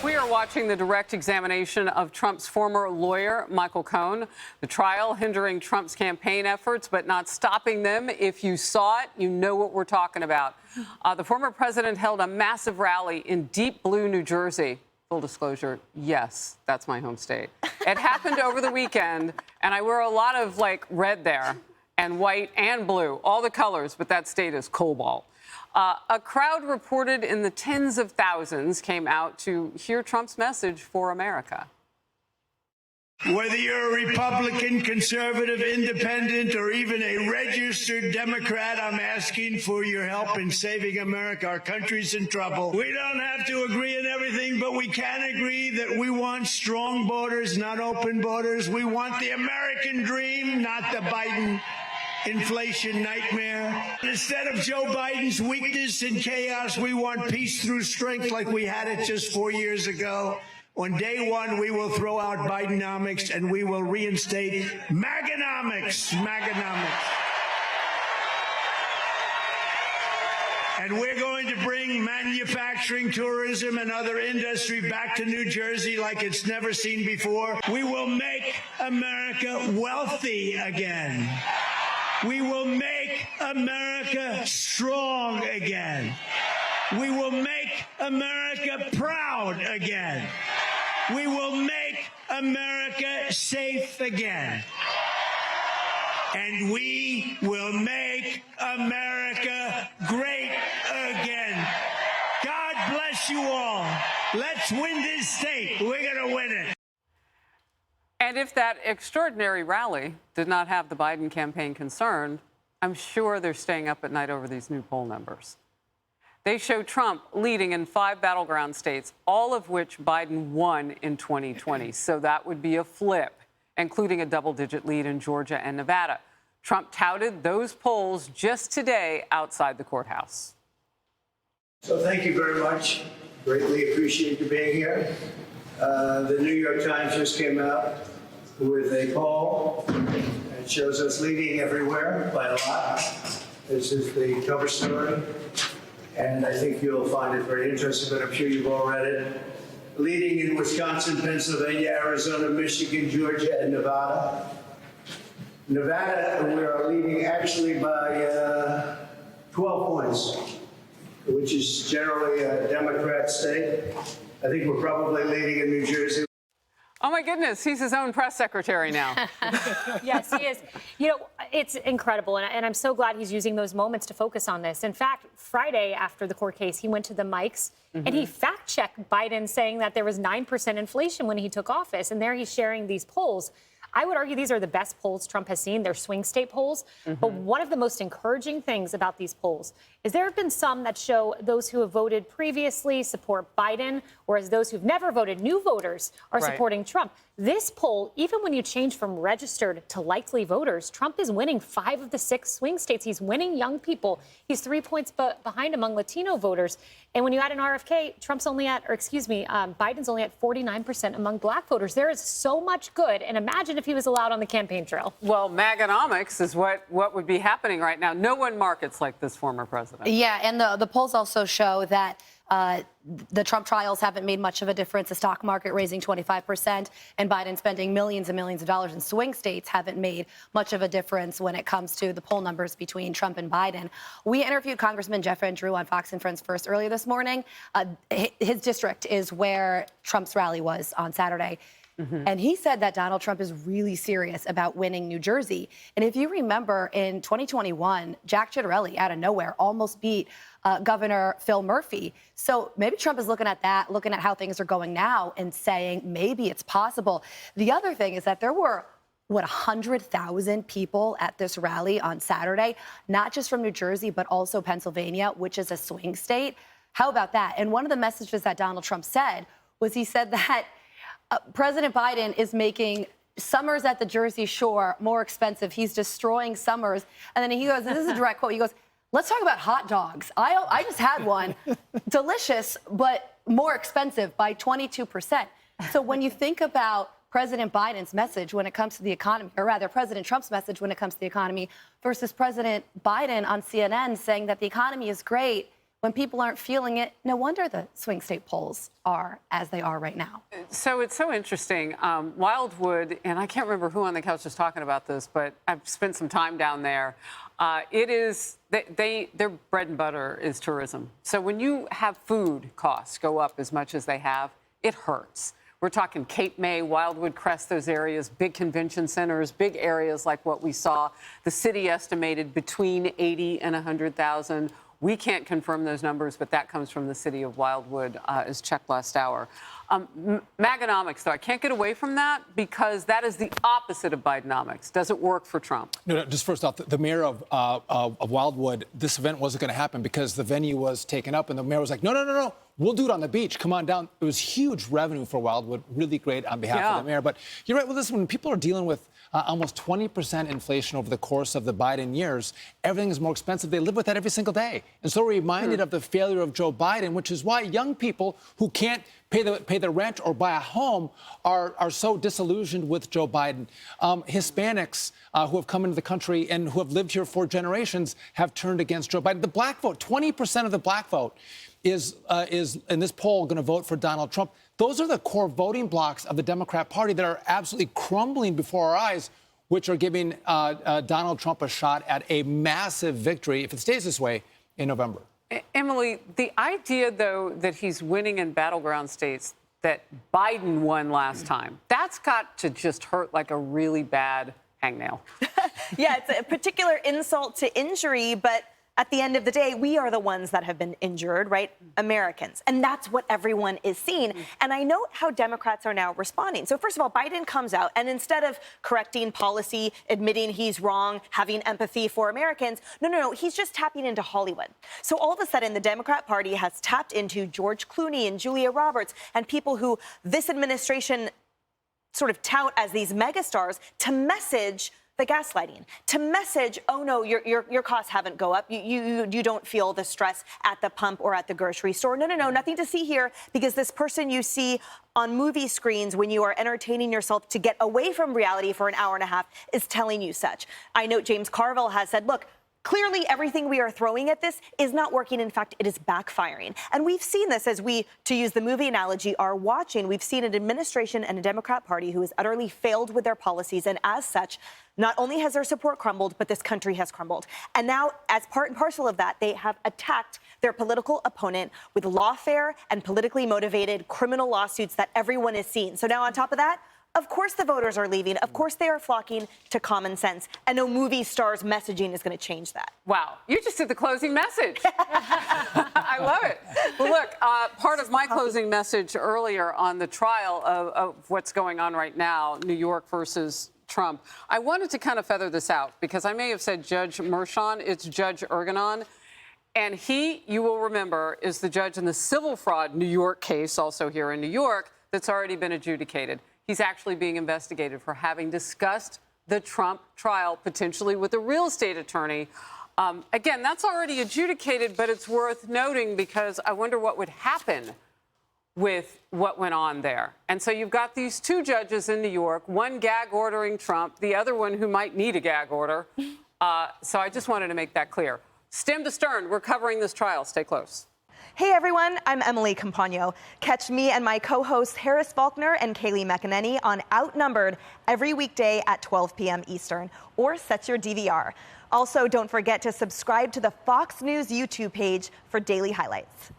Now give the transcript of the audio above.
We are watching the direct examination of Trump's former lawyer, Michael Cohen. The trial hindering Trump's campaign efforts, but not stopping them. If you saw it, you know what we're talking about. The former president held a massive rally in Deep Blue, New Jersey. Full disclosure, yes, that's my home state. It happened over the weekend, and I wear a lot of, red there, and white and blue, all the colors, but that state is cobalt. A crowd reported in the tens of thousands came out to hear Trump's message for America. Whether you're a Republican, conservative, independent, or even a registered Democrat, I'm asking for your help in saving America. Our country's in trouble. We don't have to agree on everything, but we can agree that we want strong borders, not open borders. We want the American dream, not the Biden inflation nightmare. Instead of Joe Biden's weakness and chaos, we want peace through strength like we had it just 4 years ago. On day one, we will throw out Bidenomics and we will reinstate Maganomics. And we're going to bring manufacturing, tourism, and other industry back to New Jersey like it's never seen before. We will make America wealthy again. We will make America strong again. We will make America proud again. We will make America safe again. And we will make America great again. God bless you all. Let's win this state. We're going to win it. And if that extraordinary rally did not have the Biden campaign concerned, I'm sure they're staying up at night over these new poll numbers. They show Trump leading in 5 battleground states, all of which Biden won in 2020. So that would be a flip, including a double-digit lead in Georgia and Nevada. Trump touted those polls just today outside the courthouse. So thank you very much. Greatly appreciate you being here. The New York Times just came out with a poll. It shows us leading everywhere by a lot. This is the cover story. And I think you'll find it very interesting, but I'm sure you've all read it. Leading in Wisconsin, Pennsylvania, Arizona, Michigan, Georgia, and Nevada. Nevada, we are leading actually by 12 points, which is generally a Democrat state. I think we're probably leading in New Jersey. Oh, my goodness, he's his own press secretary now. Yes, he is. You know, it's incredible, and I'm so glad he's using those moments to focus on this. In fact, Friday after the court case, he went to the mics and he fact-checked Biden saying that there was 9% inflation when he took office, and there he's sharing these polls. I would argue these are the best polls Trump has seen. They're swing state polls. But one of the most encouraging things about these polls is there have been some that show those who have voted previously support Biden, whereas those who've never voted, new voters, are supporting Trump. This poll, even when you change from registered to likely voters, Trump is winning 5 of the 6 swing states. He's winning young people. He's 3 points behind among Latino voters. And when you add an RFK, Biden's only at 49% among black voters. There is so much good. And imagine if he was allowed on the campaign trail. Well, Maganomics is what would be happening right now. No one markets like this former president. Yeah, and the polls also show that the Trump trials haven't made much of a difference. The stock market raising 25% and Biden spending millions and millions of dollars in swing states haven't made much of a difference when it comes to the poll numbers between Trump and Biden. We interviewed Congressman Jeff Van Drew on Fox and Friends First earlier this morning. His district is where Trump's rally was on Saturday. And he said that Donald Trump is really serious about winning New Jersey. And if you remember, in 2021, Jack Ciattarelli, out of nowhere, almost beat Governor Phil Murphy. So maybe Trump is looking at that, looking at how things are going now and saying maybe it's possible. The other thing is that there were 100,000 people at this rally on Saturday, not just from New Jersey, but also Pennsylvania, which is a swing state. How about that? And one of the messages that Donald Trump said was he said that President Biden is making summers at the Jersey Shore more expensive. He's destroying summers. And then he goes, and this is a direct quote, he goes, let's talk about hot dogs. I just had one. Delicious, but more expensive by 22%. So when you think about President Biden's message when it comes to the economy, or rather President Trump's message when it comes to the economy versus President Biden on CNN saying that the economy is great, When people aren't feeling it, no wonder the swing state polls are as they are right now. So it's so interesting. Wildwood, and I can't remember who on the couch was talking about this, but I've spent some time down there. Their bread and butter is tourism. So when you have food costs go up as much as they have, it hurts. We're talking Cape May, Wildwood Crest, those areas, big convention centers, big areas like what we saw. The city estimated between 80 and 100,000. We can't confirm those numbers, but that comes from the city of Wildwood, as checked last hour. Maganomics, though, I can't get away from that because that is the opposite of Bidenomics. Does it work for Trump? No, just first off, the mayor of Wildwood, this event wasn't going to happen because the venue was taken up, and the mayor was like, no, we'll do it on the beach. Come on down. It was huge revenue for Wildwood. Really great on behalf of the mayor. But you're right. Well, listen, when people are dealing with almost 20% inflation over the course of the Biden years, everything is more expensive. They live with that every single day. And so we're reminded of the failure of Joe Biden, which is why young people who can't pay the rent or buy a home are so disillusioned with Joe Biden. Hispanics who have come into the country and who have lived here for generations have turned against Joe Biden. The black vote, 20% of the black vote is in this poll going to vote for Donald Trump. Those are the core voting blocks of the Democrat Party that are absolutely crumbling before our eyes, which are giving Donald Trump a shot at a massive victory, if it stays this way, in November. Emily, the idea, though, that he's winning in battleground states that Biden won last time, that's got to just hurt like a really bad hangnail. Yeah, it's a particular insult to injury, but at the end of the day, we are the ones that have been injured, right? Americans. And that's what everyone is seeing. And I note how Democrats are now responding. So first of all, Biden comes out and instead of correcting policy, admitting he's wrong, having empathy for Americans, no, he's just tapping into Hollywood. So all of a sudden, the Democrat Party has tapped into George Clooney and Julia Roberts and people who this administration sort of tout as these megastars to message the gaslighting, to message, oh no, your costs haven't go up. You don't feel the stress at the pump or at the grocery store. No, nothing to see here because this person you see on movie screens when you are entertaining yourself to get away from reality for an hour and a half is telling you such. I know James Carville has said, look, clearly, everything we are throwing at this is not working. In fact, it is backfiring. And we've seen this as we, to use the movie analogy, are watching. We've seen an administration and a Democrat Party who has utterly failed with their policies. And as such, not only has their support crumbled, but this country has crumbled. And now, as part and parcel of that, they have attacked their political opponent with lawfare and politically motivated criminal lawsuits that everyone is seeing. So now on top of that, of course the voters are leaving. Of course they are flocking to common sense. And no movie star's messaging is going to change that. Wow. You just did the closing message. I love it. Well, look, part of my closing message earlier on the trial of what's going on right now, New York versus Trump, I wanted to kind of feather this out because I may have said Judge Mershon. It's Judge Erganon. And he, you will remember, is the judge in the civil fraud New York case, also here in New York, that's already been adjudicated. He's actually being investigated for having discussed the Trump trial potentially with a real estate attorney. Again, that's already adjudicated, but it's worth noting because I wonder what would happen with what went on there. And so you've got these two judges in New York, one gag ordering Trump, the other one who might need a gag order. So I just wanted to make that clear. Stem to stern, we're covering this trial. Stay close. Hey everyone, I'm Emily Campagno. Catch me and my co-hosts Harris Faulkner and Kaylee McEnany on Outnumbered every weekday at 12 p.m. Eastern, or set your DVR. Also, don't forget to subscribe to the Fox News YouTube page for daily highlights.